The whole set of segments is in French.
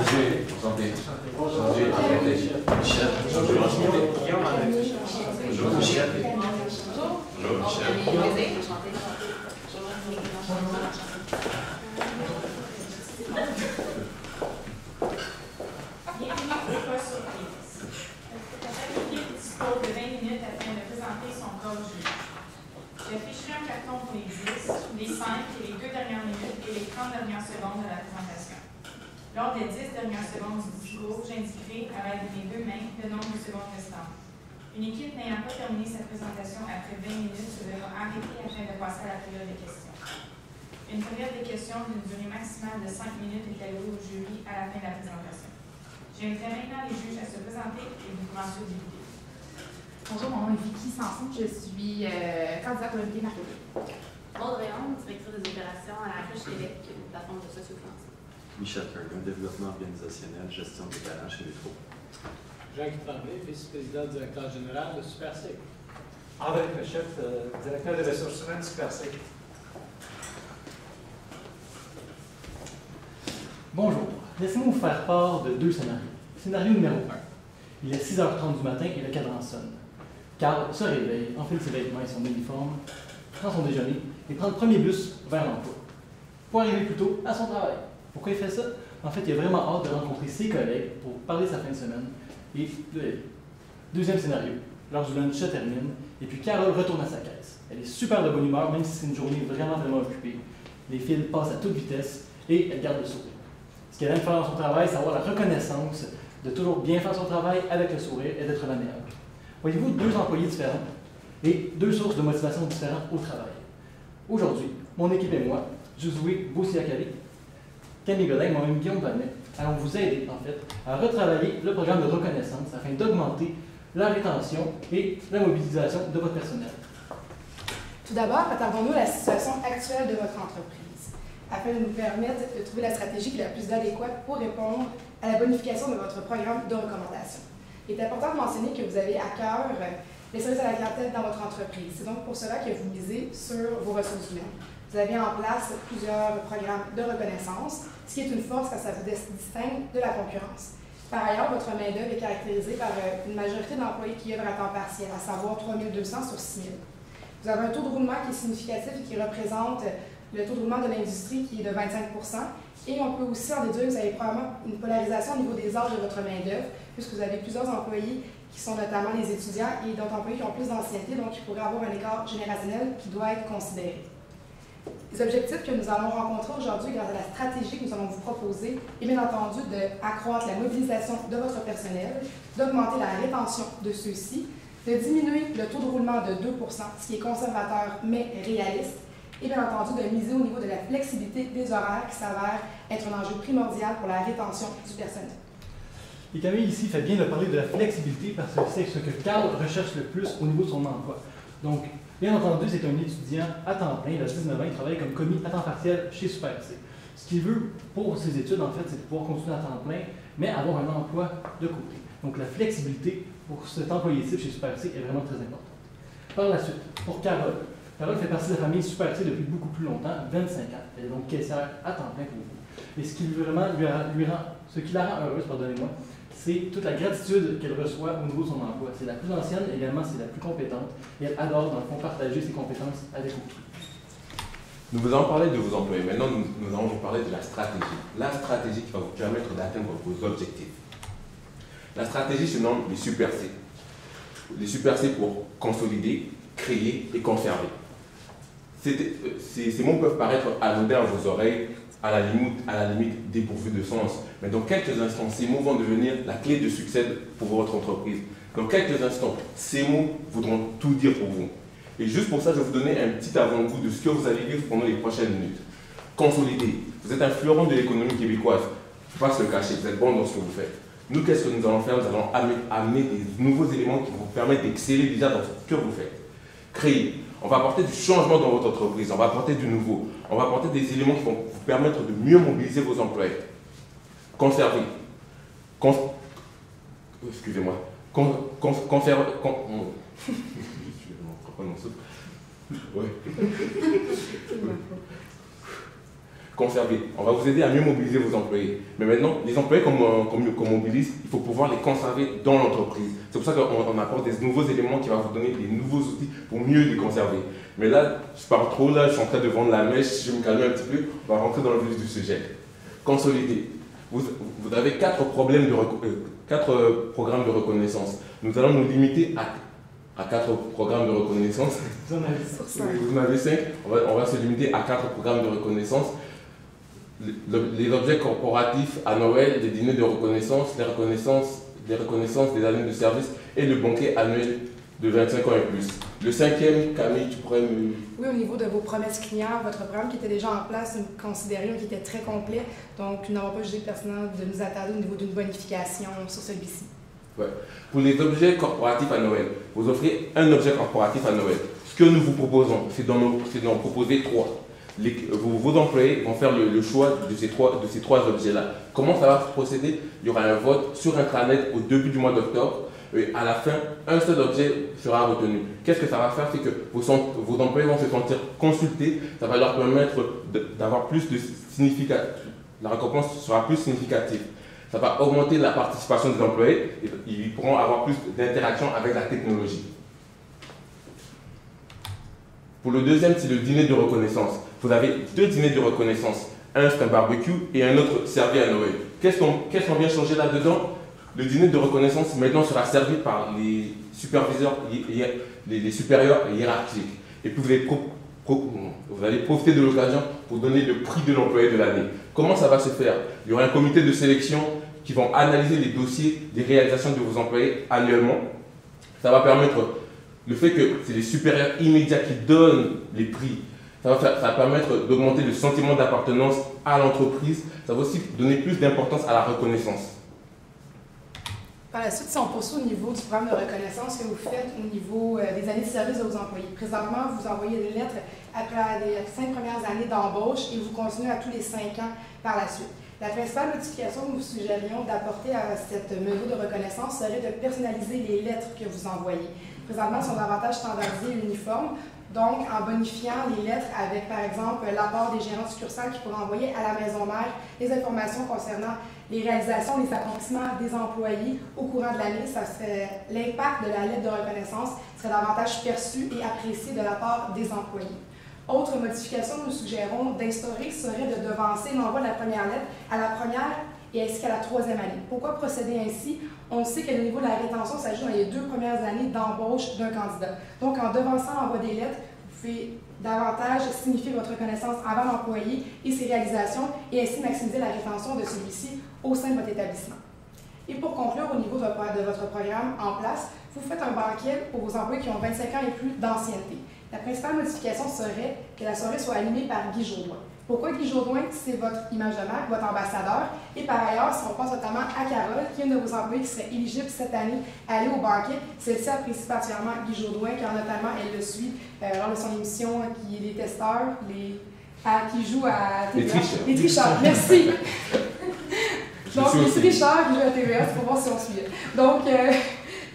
Enchanté. Enchanté. Enchanté. Michel. Bonjour, enchanté. Bonjour, Michel. Bonjour, Michel. Bienvenue au poste surprise. Chaque équipe dispose de 20 minutes afin de présenter son corps du juge. J'ai affiché un carton pour les 10, les 5 et les 2 dernières minutes et les 30 dernières secondes de la présentation. Lors des 10 dernières secondes du discours, j'indiquerai à l'aide de mes 2 mains le nombre de secondes restantes. Une équipe n'ayant pas terminé sa présentation après 20 minutes se devra arrêter afin de passer à la période de questions. Une période de questions d'une durée maximale de 5 minutes est allouée au jury à la fin de la présentation. J'inviterai maintenant les juges à se présenter et vous commencer au député. Bonjour, mon nom est Vicky Sanson, je suis candidate au comité marketing. Maud Réaume, directrice des opérations à la Ruche Québec, une plateforme de sociofinancement. Michel Perrin, développement organisationnel, gestion des talents chez Métro. Jacques Tremblay, vice-président directeur général de SuperSig. André Fréchette, directeur des ressources humaines SuperSig. Bonjour, laissez-moi vous faire part de 2 scénarios. Scénario numéro 1. Il est 6h30 du matin et le cadran sonne. Carl se réveille, enfile ses vêtements et son uniforme, prend son déjeuner et prend le premier bus vers l'emploi. Pour arriver plus tôt à son travail. Pourquoi il fait ça? En fait, il a vraiment hâte de rencontrer ses collègues pour parler de sa fin de semaine et de la vie. Deuxième scénario. L'heure du lunch se termine et puis Carole retourne à sa caisse. Elle est super de bonne humeur, même si c'est une journée vraiment occupée. Les fils passent à toute vitesse et elle garde le sourire. Ce qu'elle aime faire dans son travail, c'est avoir la reconnaissance de toujours bien faire son travail avec le sourire et d'être la meilleure. Voyez-vous, 2 employés différents et 2 sources de motivation différentes au travail. Aujourd'hui, mon équipe et moi, Josué Boussiakali, Camille Godin et moi-même Guillaume Panet, allons vous aider en fait à retravailler le programme de reconnaissance afin d'augmenter la rétention et la mobilisation de votre personnel. Tout d'abord, attardons-nous à la situation actuelle de votre entreprise, afin de nous permettre de trouver la stratégie qui est la plus adéquate pour répondre à la bonification de votre programme de recommandation. Il est important de mentionner que vous avez à cœur les services à la clientèle dans votre entreprise. C'est donc pour cela que vous misez sur vos ressources humaines. Vous avez en place plusieurs programmes de reconnaissance, ce qui est une force car ça vous distingue de la concurrence. Par ailleurs, votre main-d'œuvre est caractérisée par une majorité d'employés qui œuvrent à temps partiel, à savoir 3200 sur 6000. Vous avez un taux de roulement qui est significatif et qui représente le taux de roulement de l'industrie qui est de 25 %. Et on peut aussi en déduire que vous avez probablement une polarisation au niveau des âges de votre main-d'œuvre, puisque vous avez plusieurs employés qui sont notamment les étudiants et d'autres employés qui ont plus d'ancienneté, donc il pourrait avoir un écart générationnel qui doit être considéré. Les objectifs que nous allons rencontrer aujourd'hui grâce à la stratégie que nous allons vous proposer est bien entendu d'accroître la mobilisation de votre personnel, d'augmenter la rétention de ceux-ci, de diminuer le taux de roulement de 2 %, ce qui est conservateur mais réaliste, et bien entendu de miser au niveau de la flexibilité des horaires qui s'avère être un enjeu primordial pour la rétention du personnel. Et Camille ici fait bien de parler de la flexibilité parce que c'est ce que Carl recherche le plus au niveau de son emploi. Donc, bien entendu, c'est un étudiant à temps plein, il a 19 ans, il travaille comme commis à temps partiel chez SuperC. Ce qu'il veut pour ses études, en fait, c'est de pouvoir continuer à temps plein, mais avoir un emploi de côté. Donc, la flexibilité pour cet employé type chez SuperC est vraiment très importante. Par la suite, pour Carole. Carole fait partie de la famille SuperC depuis beaucoup plus longtemps, 25 ans. Elle est donc caissière à temps plein pour vous. Et ce qui ce qui la rend heureuse, pardonnez-moi, c'est toute la gratitude qu'elle reçoit au niveau de son emploi. C'est la plus ancienne, également c'est la plus compétente, et elle adore, dans le fond, partager ses compétences avec autrui. Nous vous avons parlé de vos employés. Maintenant, nous allons vous parler de la stratégie. La stratégie qui va vous permettre d'atteindre vos objectifs. La stratégie se nomme les Super C. Les Super C pour consolider, créer et conserver. Ces mots peuvent paraître anodins à vos oreilles, à la limite dépourvus de sens. Mais dans quelques instants, ces mots vont devenir la clé de succès pour votre entreprise. Dans quelques instants, ces mots voudront tout dire pour vous. Et juste pour ça, je vais vous donner un petit avant-goût de ce que vous allez vivre pendant les prochaines minutes. Consolider. Vous êtes un fleuron de l'économie québécoise. Il ne faut pas se le cacher, vous êtes bon dans ce que vous faites. Nous, qu'est-ce que nous allons faire? Nous allons amener des nouveaux éléments qui vont vous permettre d'exceller déjà dans ce que vous faites. Créer. On va apporter du changement dans votre entreprise, on va apporter du nouveau, on va apporter des éléments qui vont vous permettre de mieux mobiliser vos employés. Conserver. Excusez-moi. Conserver. conserver. On va vous aider à mieux mobiliser vos employés. Mais maintenant, les employés qu'on mobilise, il faut pouvoir les conserver dans l'entreprise. C'est pour ça qu'on apporte des nouveaux éléments qui vont vous donner des nouveaux outils pour mieux les conserver. Mais là, je parle trop, là, je suis en train de vendre la mèche, je vais me calmer un petit peu, on va rentrer dans le vif du sujet. Consolider. Vous avez 4 programmes de reconnaissance. Nous allons nous limiter à 4 programmes de reconnaissance. Vous en avez 5. Vous en avez 5. On va se limiter à 4 programmes de reconnaissance. Les objets corporatifs à Noël, les dîners de reconnaissance, les reconnaissances des années de service et le banquet annuel de 25 ans et plus. Le 5e, Camille, tu pourrais me... Oui, au niveau de vos promesses clients, votre programme qui était déjà en place, nous considérions qu'il était très complet. Donc, nous n'avons pas jugé pertinent de nous attarder au niveau d'une bonification sur celui-ci. Ouais. Pour les objets corporatifs à Noël, vous offrez un objet corporatif à Noël. Ce que nous vous proposons, c'est d'en proposer 3. Vos employés vont faire le choix de ces trois objets-là. Comment ça va procéder? Il y aura un vote sur intranet au début du mois d'octobre. Et à la fin, un seul objet sera retenu. Qu'est-ce que ça va faire? C'est que vos employés vont se sentir consultés. Ça va leur permettre d'avoir plus de significatif. La récompense sera plus significative. Ça va augmenter la participation des employés et ils pourront avoir plus d'interaction avec la technologie. Pour le deuxième, c'est le dîner de reconnaissance. Vous avez 2 dîners de reconnaissance. Un, c'est un barbecue et un autre servi à Noël. Qu'est-ce qu'on vient changer là-dedans? Le dîner de reconnaissance maintenant sera servi par les superviseurs, les supérieurs hiérarchiques. Et puis vous allez profiter de l'occasion pour donner le prix de l'employé de l'année. Comment ça va se faire? Il y aura un comité de sélection qui va analyser les dossiers des réalisations de vos employés annuellement. Ça va permettre le fait que c'est les supérieurs immédiats qui donnent les prix. Ça va permettre d'augmenter le sentiment d'appartenance à l'entreprise. Ça va aussi donner plus d'importance à la reconnaissance. Par la suite, si on poursuit au niveau du programme de reconnaissance que vous faites au niveau des années de service de vos employés. Présentement, vous envoyez des lettres après les 5 premières années d'embauche et vous continuez à tous les 5 ans par la suite. La principale modification que nous suggérions d'apporter à cette mesure de reconnaissance serait de personnaliser les lettres que vous envoyez. Présentement, elles sont davantage standardisées et uniformes. Donc, en bonifiant les lettres avec, par exemple, l'apport des gérants de succursales qui pourraient envoyer à la maison mère les informations concernant les réalisations, les accomplissements des employés au courant de l'année, l'impact de la lettre de reconnaissance serait davantage perçu et apprécié de la part des employés. Autre modification que nous suggérons d'instaurer serait de devancer l'envoi de la première lettre à la première et ainsi qu'à la 3e année. Pourquoi procéder ainsi? On sait que le niveau de la rétention s'ajoute dans les 2 premières années d'embauche d'un candidat. Donc, en devançant l'envoi des lettres, vous pouvez davantage signifier votre reconnaissance envers l'employé et ses réalisations et ainsi maximiser la rétention de celui-ci au sein de votre établissement. Et pour conclure, au niveau de votre programme en place, vous faites un banquet pour vos employés qui ont 25 ans et plus d'ancienneté. La principale modification serait que la soirée soit animée par Guy Jourdouin. Pourquoi Guy Jourdouin? C'est votre image de marque, votre ambassadeur. Et par ailleurs, si on pense notamment à Carole, qui est une de vos employés qui serait éligible cette année à aller au banquet, celle-ci apprécie particulièrement Guy Jourdouin, car notamment elle le suit lors de son émission qui est Les Testeurs, qui joue à TVA. Les tricheurs, merci! Donc, les tricheurs qui jouent à TVA, c'est pour voir si on suit. Donc,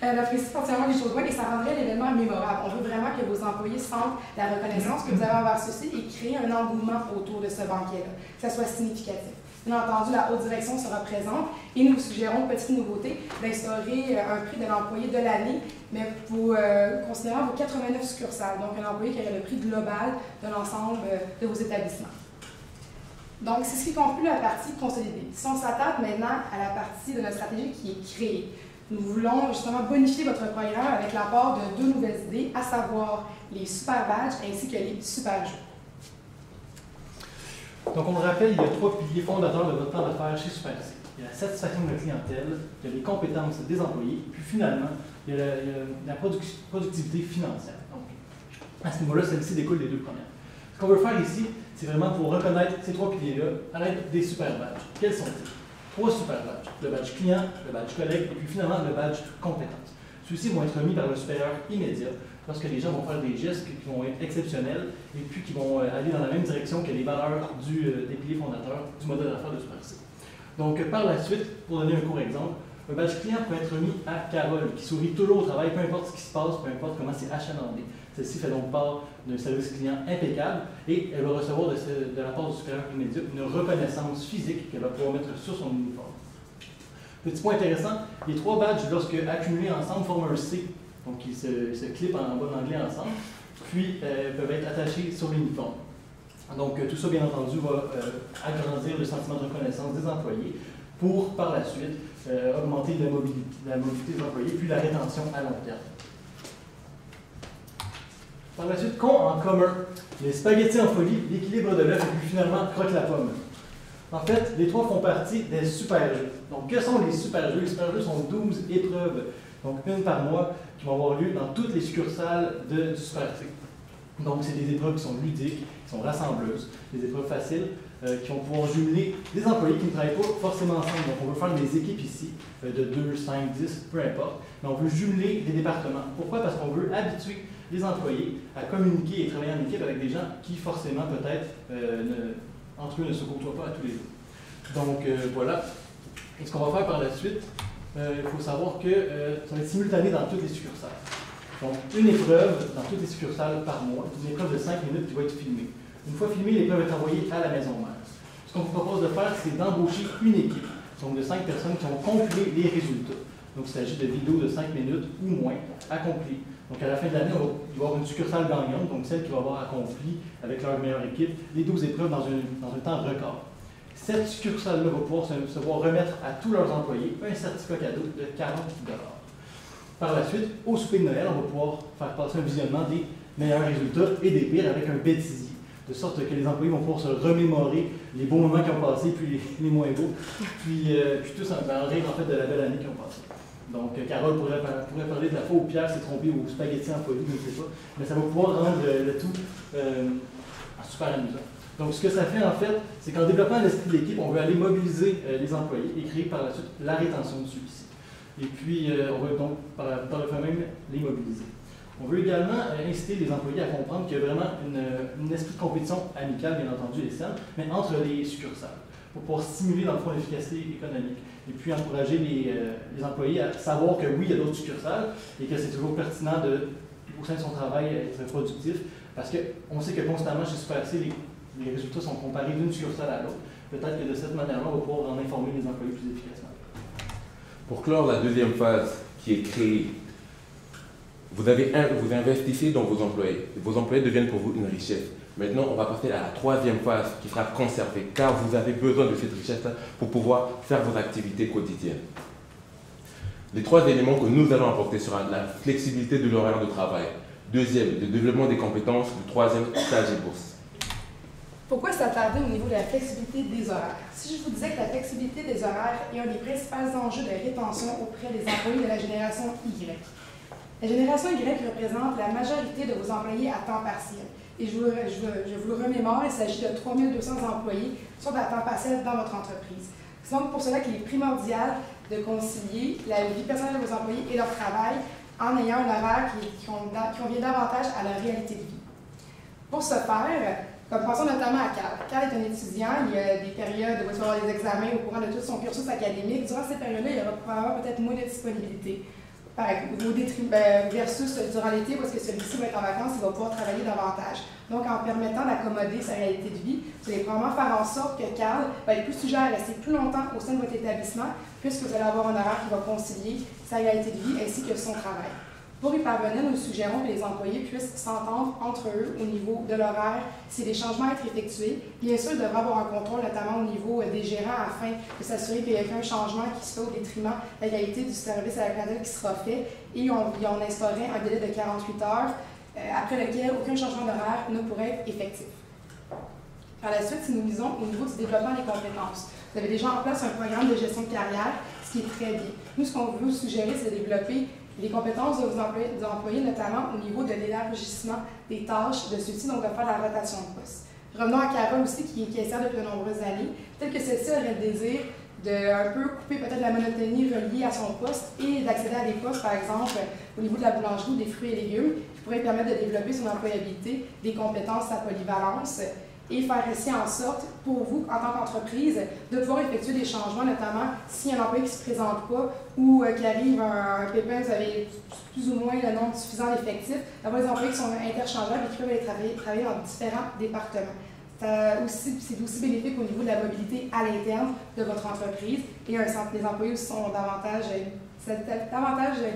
elle apprécie particulièrement Guy Jourdouin et ça rendrait l'événement mémorable. On veut vraiment que vos employés sentent la reconnaissance que vous avez envers ceux-ci et créer un engouement autour de ce banquet-là, que ça soit significatif. Bien entendu, la haute direction sera présente et nous vous suggérons, petite nouveauté, d'instaurer un prix de l'employé de l'année, mais considérant vos 89 succursales, donc un employé qui aurait le prix global de l'ensemble de vos établissements. Donc, c'est ce qui conclut la partie consolidée. Si on s'attarde maintenant à la partie de notre stratégie qui est créée, nous voulons justement bonifier votre programme avec l'apport de 2 nouvelles idées, à savoir les super badges ainsi que les super jeux. Donc, on le rappelle, il y a 3 piliers fondateurs de votre plan d'affaires chez Super C. Il y a la satisfaction de la clientèle, il y a les compétences des employés, puis finalement, il y a la productivité financière. Donc, à ce niveau-là, celle-ci découle des 2 premières. Ce qu'on veut faire ici, c'est vraiment pour reconnaître ces 3 piliers-là à l'aide des super badges. Quels sont-ils? 3 super badges. Le badge client, le badge collègue et puis finalement le badge compétence. Ceux-ci vont être remis par le supérieur immédiat lorsque les gens vont faire des gestes qui vont être exceptionnels et puis qui vont aller dans la même direction que les valeurs des piliers fondateurs du modèle d'affaires de Super C. Donc par la suite, pour donner un court exemple, Un badge client peut être remis à Carole, qui sourit toujours au travail, peu importe ce qui se passe, peu importe comment c'est achalandé. Celle-ci fait donc part d'un service client impeccable et elle va recevoir de la part du supérieur immédiat une reconnaissance physique qu'elle va pouvoir mettre sur son uniforme. Petit point intéressant, les 3 badges, lorsque accumulés ensemble, forment un C. Donc ils se clipent en bon anglais ensemble, puis peuvent être attachés sur l'uniforme. Donc tout ça, bien entendu, va agrandir le sentiment de reconnaissance des employés pour, par la suite, augmenter la mobilité des employés, puis la rétention à long terme. Par la suite, qu'ont en commun les spaghettis en folie, l'équilibre de l'œuf et puis finalement croque la pomme? En fait, les 3 font partie des super jeux. Donc, que sont les super jeux? Les super jeux sont 12 épreuves, donc une par mois, qui vont avoir lieu dans toutes les succursales du Super C. Donc, c'est des épreuves qui sont ludiques, qui sont rassembleuses, des épreuves faciles, qui vont pouvoir jumeler des employés qui ne travaillent pas forcément ensemble. Donc, on veut faire des équipes ici, de 2, 5, 10, peu importe, mais on veut jumeler des départements. Pourquoi? Parce qu'on veut habituer les employés à communiquer et travailler en équipe avec des gens qui, forcément, peut-être, entre eux, ne se côtoient pas à tous les jours. Donc, voilà. Et ce qu'on va faire par la suite, il faut savoir que ça va être simultané dans toutes les succursales. Donc, une épreuve dans toutes les succursales par mois, une épreuve de 5 minutes qui va être filmée. Une fois filmée, l'épreuve est envoyée à la maison mère. Ce qu'on vous propose de faire, c'est d'embaucher une équipe, donc de 5 personnes qui ont compilé les résultats. Donc, il s'agit de vidéos de 5 minutes ou moins accomplies. Donc, à la fin de l'année, il va y avoir une succursale gagnante, donc celle qui va avoir accompli, avec leur meilleure équipe, les 12 épreuves dans un temps record. Cette succursale-là va pouvoir se voir remettre à tous leurs employés un certificat cadeau de 40 $. Par la suite, au souper de Noël, on va pouvoir faire passer un visionnement des meilleurs résultats et des pires avec un bêtisier, de sorte que les employés vont pouvoir se remémorer les beaux moments qu'ils ont passés, puis les moins beaux, puis tous en rire en fait de la belle année qu'ils ont passée. Donc, Carole pourrait parler de la fois où Pierre s'est trompé au spaghetti en folie, je ne sais pas, mais ça va pouvoir rendre le tout super amusant. Donc, ce que ça fait, en fait, c'est qu'en développant l'esprit de l'équipe, on veut aller mobiliser les employés et créer par la suite la rétention de celui-ci. Et puis, on veut donc, par le fait même, les mobiliser. On veut également inciter les employés à comprendre qu'il y a vraiment un esprit de compétition amicale, bien entendu, et saine, mais entre les succursales, pour pouvoir stimuler, dans le fond, l'efficacité économique. Et puis, encourager les employés à savoir que oui, il y a d'autres succursales et que c'est toujours pertinent au sein de son travail, être productif, parce qu'on sait que constamment, chez Super C, les résultats sont comparés d'une succursale à l'autre. Peut-être que de cette manière-là, on va pouvoir en informer les employés plus efficacement. Pour clore la deuxième phase qui est créée, vous investissez dans vos employés. Vos employés deviennent pour vous une richesse. Maintenant, on va passer à la troisième phase qui sera conservée, car vous avez besoin de cette richesse-là pour pouvoir faire vos activités quotidiennes. Les 3 éléments que nous allons apporter sera la flexibilité de l'horaire de travail. Deuxième, le développement des compétences. Le troisième, stage et bourse. Pourquoi s'attarder au niveau de la flexibilité des horaires? Si je vous disais que la flexibilité des horaires est un des principaux enjeux de rétention auprès des employés de la génération Y. La génération Y représente la majorité de vos employés à temps partiel. Et je vous le remémore, il s'agit de 3200 employés qui sont à temps partiel dans votre entreprise. C'est donc pour cela qu'il est primordial de concilier la vie personnelle de vos employés et leur travail en ayant un horaire qui convient davantage à leur réalité de vie. Pour ce faire, comme pensons notamment à Carl. Carl est un étudiant, il y a des périodes où il va avoir des examens au courant de tout son cursus académique. Durant ces périodes-là, il y aura probablement peut-être moins de disponibilité. Versus durant l'été, parce que celui-ci va être en vacances, il va pouvoir travailler davantage. Donc, en permettant d'accommoder sa réalité de vie, vous allez probablement faire en sorte que Carl va être plus sujet à rester plus longtemps au sein de votre établissement, puisque vous allez avoir un horaire qui va concilier sa réalité de vie ainsi que son travail. Pour y parvenir, nous suggérons que les employés puissent s'entendre entre eux au niveau de l'horaire si des changements à être effectués. Bien sûr, il devra avoir un contrôle, notamment au niveau des gérants, afin de s'assurer qu'il n'y ait aucun changement qui se fait au détriment de la qualité du service à la clientèle qui sera fait. Et on instaurerait un délai de 48 heures, après lequel aucun changement d'horaire ne pourrait être effectif. Par la suite, si nous lisons au niveau du développement des compétences, vous avez déjà en place un programme de gestion de carrière, ce qui est très bien. Nous, ce qu'on veut suggérer, c'est de développer les compétences de vos employés, notamment au niveau de l'élargissement des tâches de ceux-ci, donc de faire la rotation de poste. Revenons à Carole aussi, qui est caissière depuis de nombreuses années. Peut-être que celle-ci aurait le désir de un peu couper peut-être la monotonie reliée à son poste et d'accéder à des postes, par exemple, au niveau de la boulangerie ou des fruits et légumes, qui pourraient permettre de développer son employabilité, des compétences, sa polyvalence et faire ainsi en sorte, pour vous, en tant qu'entreprise, de pouvoir effectuer des changements, notamment s'il y a un employé qui ne se présente pas ou qu'il arrive un pépin, vous avez plus ou moins le nombre suffisant d'effectifs, d'avoir des employés qui sont interchangeables et qui peuvent aller travailler dans différents départements. C'est aussi bénéfique au niveau de la mobilité à l'interne de votre entreprise et les employés aussi sont davantage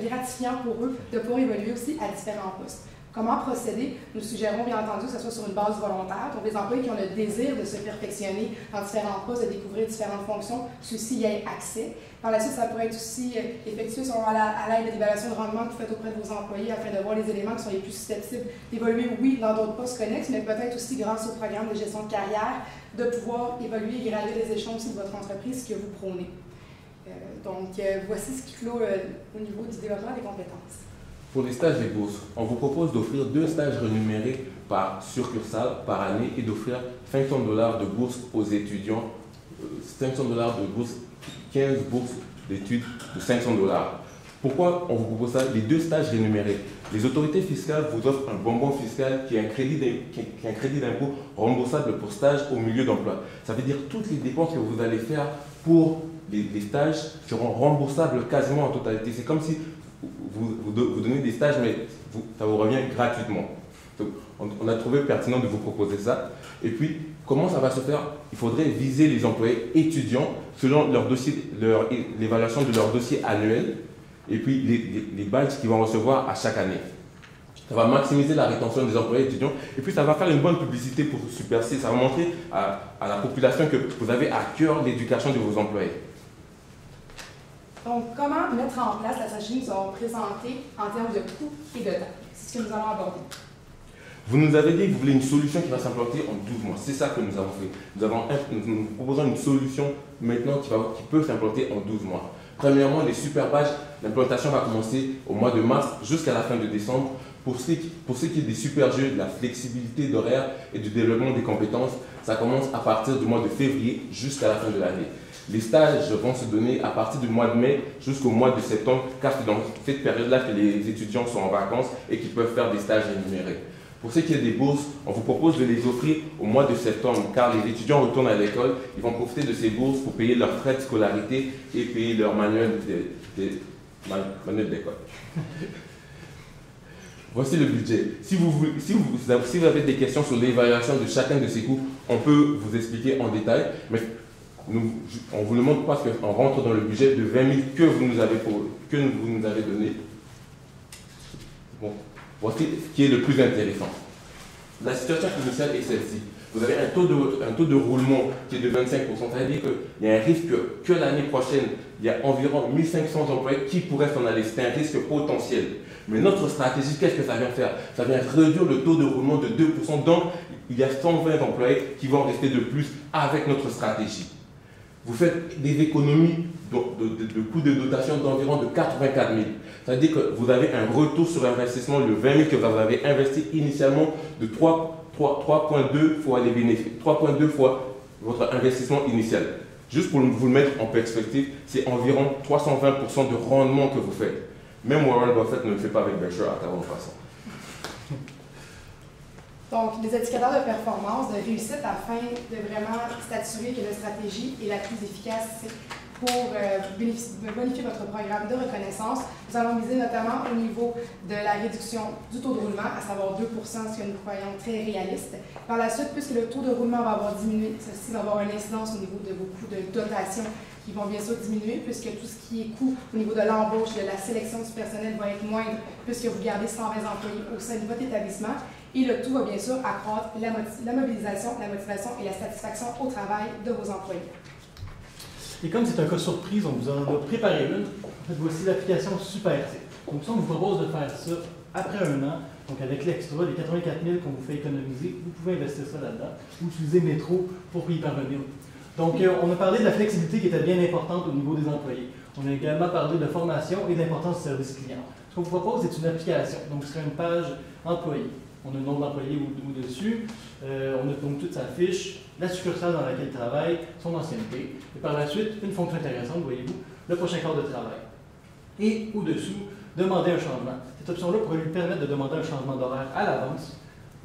gratifiant pour eux de pouvoir évoluer aussi à différents postes. Comment procéder? Nous suggérons bien entendu que ce soit sur une base volontaire, donc les employés qui ont le désir de se perfectionner dans différents postes, de découvrir différentes fonctions, ceux-ci y aient accès. Par la suite, ça pourrait être aussi effectué à l'aide de l'évaluation de rendement que vous faites auprès de vos employés afin de voir les éléments qui sont les plus susceptibles d'évoluer, oui, dans d'autres postes connexes, mais peut-être aussi grâce au programme de gestion de carrière, de pouvoir évoluer et gravir les échelons aussi de votre entreprise que vous prônez. Voici ce qui clôt au niveau du développement des compétences. Pour les stages et bourses, on vous propose d'offrir 2 stages rémunérés par succursale par année et d'offrir $500 de bourse aux étudiants, $500 de bourse, 15 bourses d'études de $500. Pourquoi on vous propose ça? Les 2 stages rémunérés. Les autorités fiscales vous offrent un bonbon fiscal qui est un crédit d'impôt remboursable pour stage au milieu d'emploi. Ça veut dire que toutes les dépenses que vous allez faire pour les stages seront remboursables quasiment en totalité. C'est comme si vous donnez des stages, mais ça vous revient gratuitement. Donc, on a trouvé pertinent de vous proposer ça. Et puis, comment ça va se faire? Il faudrait viser les employés étudiants selon l'évaluation de leur dossier annuel et puis les badges qu'ils vont recevoir à chaque année. Ça va maximiser la rétention des employés étudiants et puis ça va faire une bonne publicité pour Super C. Ça va montrer à la population que vous avez à cœur l'éducation de vos employés. Donc, comment mettre en place la stratégie que nous avons présentée en termes de coûts et de temps? C'est ce que nous allons aborder. Vous nous avez dit que vous voulez une solution qui va s'implanter en 12 mois. C'est ça que nous avons fait. Nous proposons une solution maintenant qui peut s'implanter en 12 mois. Premièrement, les super badges, l'implantation va commencer au mois de mars jusqu'à la fin de décembre. Pour ce qui est des super jeux, de la flexibilité d'horaire et du développement des compétences, ça commence à partir du mois de février jusqu'à la fin de l'année. Les stages vont se donner à partir du mois de mai jusqu'au mois de septembre, car c'est dans cette période-là que les étudiants sont en vacances et qu'ils peuvent faire des stages rémunérés. Pour ce qui est des bourses, on vous propose de les offrir au mois de septembre, car les étudiants retournent à l'école, ils vont profiter de ces bourses pour payer leurs frais de scolarité et payer leur manuel d'école. Voici le budget. Si vous avez des questions sur l'évaluation de chacun de ces coûts, on peut vous expliquer en détail, mais on vous le montre parce qu'on rentre dans le budget de 20 000 que vous nous avez donné. Bon, voici ce qui est le plus intéressant. La situation initiale est celle-ci. Vous avez un taux de roulement qui est de 25%. Ça veut dire qu'il y a un risque que l'année prochaine, il y a environ 1500 employés qui pourraient s'en aller. C'est un risque potentiel. Mais notre stratégie, qu'est-ce que ça vient faire? Ça vient réduire le taux de roulement de 2%. Donc, il y a 120 employés qui vont rester de plus avec notre stratégie. Vous faites des économies de coûts de dotation d'environ de 84 000. Ça veut dire que vous avez un retour sur investissement, le 20 000 que vous avez investi initialement de 3,2 fois les bénéfices, 3,2 fois votre investissement initial. Juste pour vous le mettre en perspective, c'est environ 320% de rendement que vous faites. Même Warren Buffett ne le fait pas avec Berkshire à 40%. Donc, des indicateurs de performance, de réussite, afin de vraiment s'assurer que la stratégie est la plus efficace pour bonifier votre programme de reconnaissance. Nous allons viser notamment au niveau de la réduction du taux de roulement, à savoir 2%, ce que nous croyons très réaliste. Par la suite, puisque le taux de roulement va avoir diminué, ceci va avoir une incidence au niveau de vos coûts de dotation qui vont bien sûr diminuer, puisque tout ce qui est coût au niveau de l'embauche, de la sélection du personnel va être moindre, puisque vous gardez 120 employés au sein de votre établissement. Et le tout va bien sûr accroître la mobilisation, la motivation et la satisfaction au travail de vos employés. Et comme c'est un cas surprise, on vous en a préparé une. En fait, voici l'application Super C. Donc ça, on vous propose de faire ça après un an. Donc avec l'extra, les 84 000 qu'on vous fait économiser, vous pouvez investir ça là-dedans ou utiliser Métro pour y parvenir. Donc on a parlé de la flexibilité qui était bien importante au niveau des employés. On a également parlé de formation et d'importance du service client. Ce qu'on vous propose, c'est une application. Donc ce serait une page employée. On a le nombre d'employés au-dessus, on a donc toute sa fiche, la succursale dans laquelle il travaille, son ancienneté, et par la suite, une fonction intéressante, voyez-vous, le prochain quart de travail. Et au-dessous, demander un changement. Cette option-là pourrait lui permettre de demander un changement d'horaire à l'avance,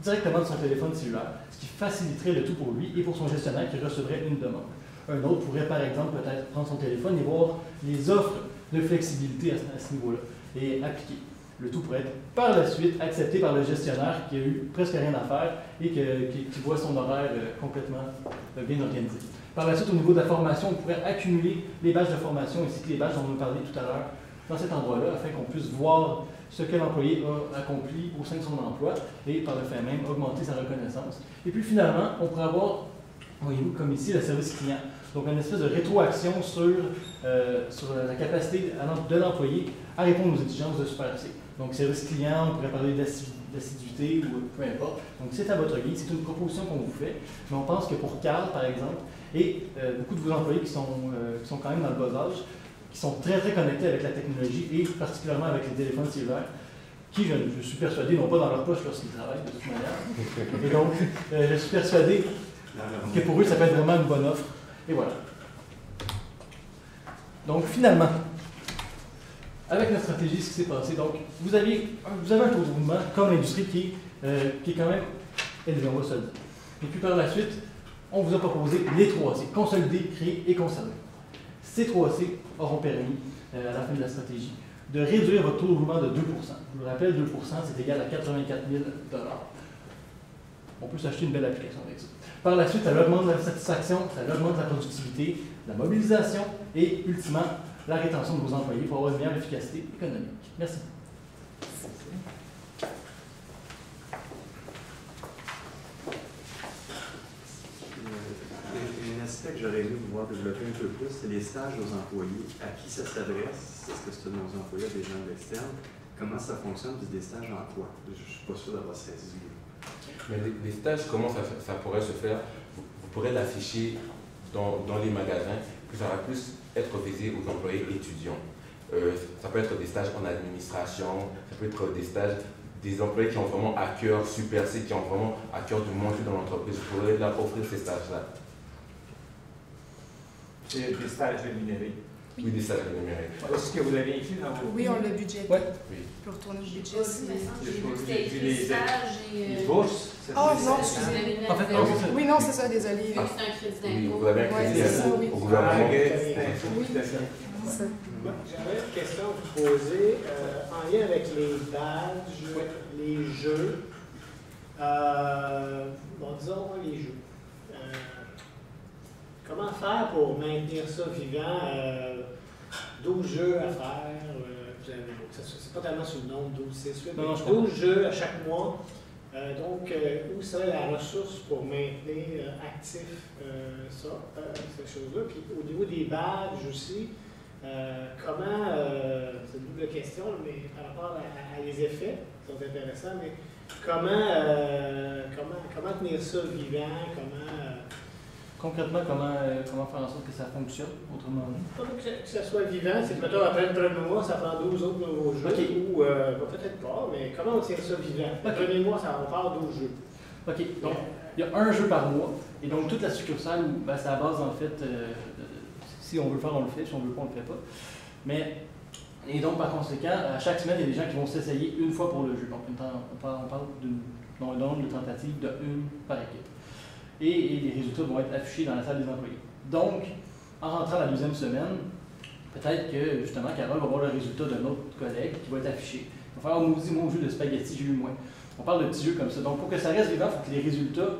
directement de son téléphone cellulaire, ce qui faciliterait le tout pour lui et pour son gestionnaire qui recevrait une demande. Un autre pourrait par exemple peut-être prendre son téléphone et voir les offres de flexibilité à ce niveau-là et appliquer. Le tout pourrait être par la suite accepté par le gestionnaire qui a eu presque rien à faire et qui voit son horaire complètement bien organisé. Par la suite, au niveau de la formation, on pourrait accumuler les badges de formation ainsi que les badges dont on a parlé tout à l'heure dans cet endroit-là afin qu'on puisse voir ce que l'employé a accompli au sein de son emploi et par le fait même augmenter sa reconnaissance. Et puis finalement, on pourrait avoir, voyez-vous, comme ici, le service client. Donc, une espèce de rétroaction sur la capacité de l'employé à répondre aux exigences de Super C. Donc, service client, on pourrait parler d'assiduité ou peu importe. Donc, c'est à votre guide, c'est une proposition qu'on vous fait. Mais on pense que pour Carl, par exemple, et beaucoup de vos employés qui sont quand même dans le bas âge, qui sont très, très connectés avec la technologie et particulièrement avec les téléphones cellulaires, qui, je suis persuadé, n'ont pas dans leur poche lorsqu'ils travaillent, de toute manière. Et donc, je suis persuadé que pour eux, ça peut être vraiment une bonne offre. Et voilà. Donc, finalement, avec notre stratégie, ce qui s'est passé, donc, vous avez un taux de roulement comme l'industrie qui est quand même élevé, on va se le dire. Et puis par la suite, on vous a proposé les 3C, consolider, créer et conserver. Ces 3C auront permis, à la fin de la stratégie, de réduire votre taux de roulement de 2 %. Je vous rappelle, 2 % c'est égal à 84 000 $. On peut s'acheter une belle application avec ça. Par la suite, ça augmente la satisfaction, ça augmente la productivité, la mobilisation et, ultimement, la rétention de vos employés pour avoir une meilleure efficacité économique. Merci. Un aspect que j'aurais aimé pouvoir développer un peu plus, c'est les stages aux employés. À qui ça s'adresse? Est-ce que c'est nos employés, des gens de l'externe? Comment ça fonctionne? Puis des stages en quoi? Je ne suis pas sûr d'avoir saisi. Mais les stages, comment ça pourrait se faire? Vous pourrez l'afficher dans les magasins, puis ça va plus être visé aux employés étudiants. Ça peut être des stages en administration, ça peut être des stages des employés qui ont vraiment à cœur Super C, qui ont vraiment à cœur de monter dans l'entreprise. Vous pourrez leur offrir ces stages-là. C'est des stages rémunérés. Oui, des stages rémunérés. Est-ce que vous l'avez inclus dans vos... Oui, on l'a budgété. Oui. Pour retourner au budget, J'ai vu que c'était écrit stage et... Les bourses? Oh, non, En fait, oui, non, c'est ça, désolé. Vu que c'est un crédit Oui, d'impôt. vous avez un Ouais, crédit c'est ça, oui. au gouvernement. Oui. C'est ça. J'avais une question à vous poser en lien avec les badges, les jeux. Bon, disons les jeux. Comment faire pour maintenir ça vivant? 12 jeux à faire. C'est pas tellement sur le nombre, 12, 6, 8, Non, je 12 jeux à chaque mois. Donc, où serait la ressource pour maintenir actif ces choses-là? Puis au niveau des badges aussi, comment, c'est une double question, mais par rapport à les effets, qui sont intéressants, mais comment tenir ça vivant, concrètement, comment faire en sorte que ça fonctionne, autrement dit? Pas que ça soit vivant, c'est que mettons après le premier mois, ça prend 12 autres nouveaux jeux, Okay. ou peut-être pas, mais comment on tient ça vivant? Le premier mois, on part 12 jeux. OK, donc il y a un jeu par mois, et donc toute la succursale, ben, c'est à base en fait, si on veut le faire, on le fait, si on veut pas, on le fait pas. Mais, et donc par conséquent, à chaque semaine, il y a des gens qui vont s'essayer une fois pour le jeu. Donc on parle d'un nombre de tentatives de une par équipe. Et les résultats vont être affichés dans la salle des employés. Donc, en rentrant la deuxième semaine, peut-être que justement Carole va voir le résultat d'un autre collègue qui va être affiché. Il va faire mon jeu de spaghetti, j'ai eu moins. On parle de petits jeux comme ça. Donc, pour que ça reste vivant, il faut que les résultats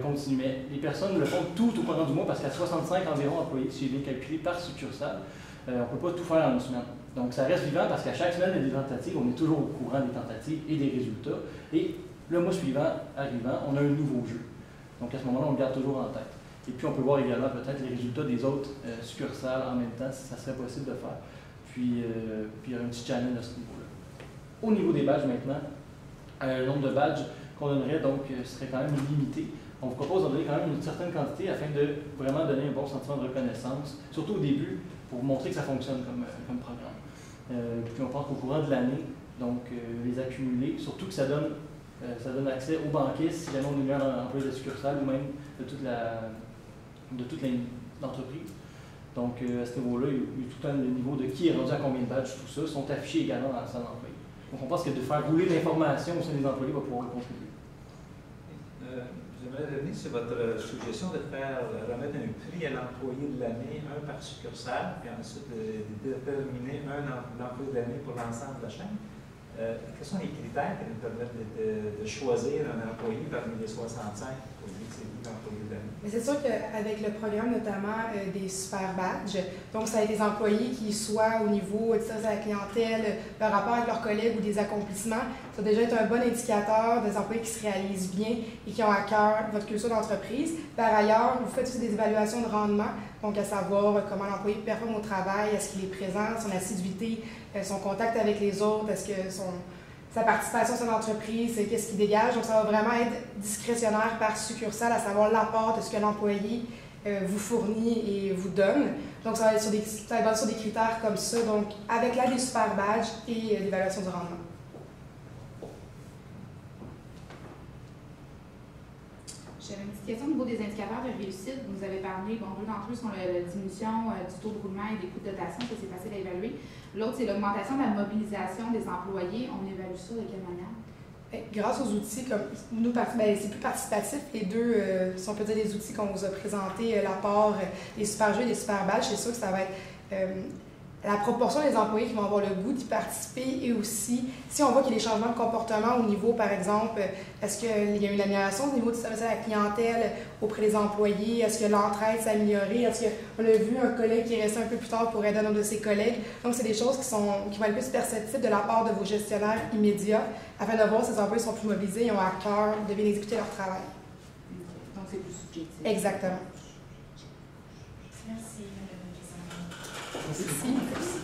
continuent. Mais les personnes le font tout au courant du mois parce qu'à 65 environ employés, si j'ai bien calculé, par succursale, on ne peut pas tout faire en une semaine. Donc, ça reste vivant parce qu'à chaque semaine, il y a des tentatives. On est toujours au courant des tentatives et des résultats. Et le mois suivant, arrivant, on a un nouveau jeu. Donc, à ce moment-là, on le garde toujours en tête. Et puis, on peut voir également peut-être les résultats des autres succursales en même temps, si ça serait possible de faire. Puis il y a un petit challenge à ce niveau-là. Au niveau des badges maintenant, le nombre de badges qu'on donnerait donc serait quand même limité. On vous propose d'en donner quand même une certaine quantité afin de vraiment donner un bon sentiment de reconnaissance, surtout au début, pour vous montrer que ça fonctionne comme programme. Puis on pense qu'au courant de l'année, donc les accumuler, surtout que ça donne accès aux banquistes si jamais on est un employé de succursale ou même de toute l'entreprise. Donc à ce niveau-là, il y a tout le niveau de qui est rendu à combien de badges, tout ça, sont affichés également dans la salle d'employés. Donc on pense que de faire rouler l'information au sein des employés va pouvoir contribuer. J'aimerais revenir sur votre suggestion de remettre un prix à l'employé de l'année, un par succursale, puis ensuite de déterminer un employé de l'année pour l'ensemble de la chaîne. Quels sont les critères qui nous permettent de choisir un employé parmi les 65 pour dire que c'est lui l'employé de l'année? Mais c'est sûr qu'avec le programme notamment des super badges, donc ça va être des employés qui soient au niveau de service à la clientèle, leur rapport avec leurs collègues ou des accomplissements, ça va déjà être un bon indicateur des employés qui se réalisent bien et qui ont à cœur votre culture d'entreprise. Par ailleurs, vous faites aussi des évaluations de rendement, donc à savoir comment l'employé performe au travail, est-ce qu'il est présent, son assiduité, son contact avec les autres, est-ce que sa participation sur l'entreprise, qu'est-ce qu'il dégage. Donc, ça va vraiment être discrétionnaire par succursale, à savoir l'apport de ce que l'employé vous fournit et vous donne. Donc, ça va être sur des critères comme ça, donc avec l'aide des super badges et l'évaluation du rendement. J'avais une petite question au niveau des indicateurs de réussite. Vous nous avez parlé, bon, deux d'entre eux sont la diminution du taux de roulement et des coûts de dotation, ça c'est facile à évaluer. L'autre, c'est l'augmentation de la mobilisation des employés. On évalue ça de quelle manière? Grâce aux outils comme nous, c'est plus participatif. Les deux, si on peut dire, les outils qu'on vous a présentés, l'apport des super jeux et des super badges, c'est sûr que ça va être la proportion des employés qui vont avoir le goût d'y participer et aussi, si on voit qu'il y a des changements de comportement au niveau, par exemple, est-ce qu'il y a une amélioration au niveau du service à la clientèle auprès des employés? Est-ce que l'entraide s'est améliorée? Est-ce qu'on a vu un collègue qui est resté un peu plus tard pour aider un de ses collègues? Donc, c'est des choses qui vont être plus perceptibles de la part de vos gestionnaires immédiats afin de voir si les employés sont plus mobilisés et ont à cœur de bien exécuter leur travail. Donc, c'est plus subjectif. Exactement. Merci, Mme la Merci. Merci.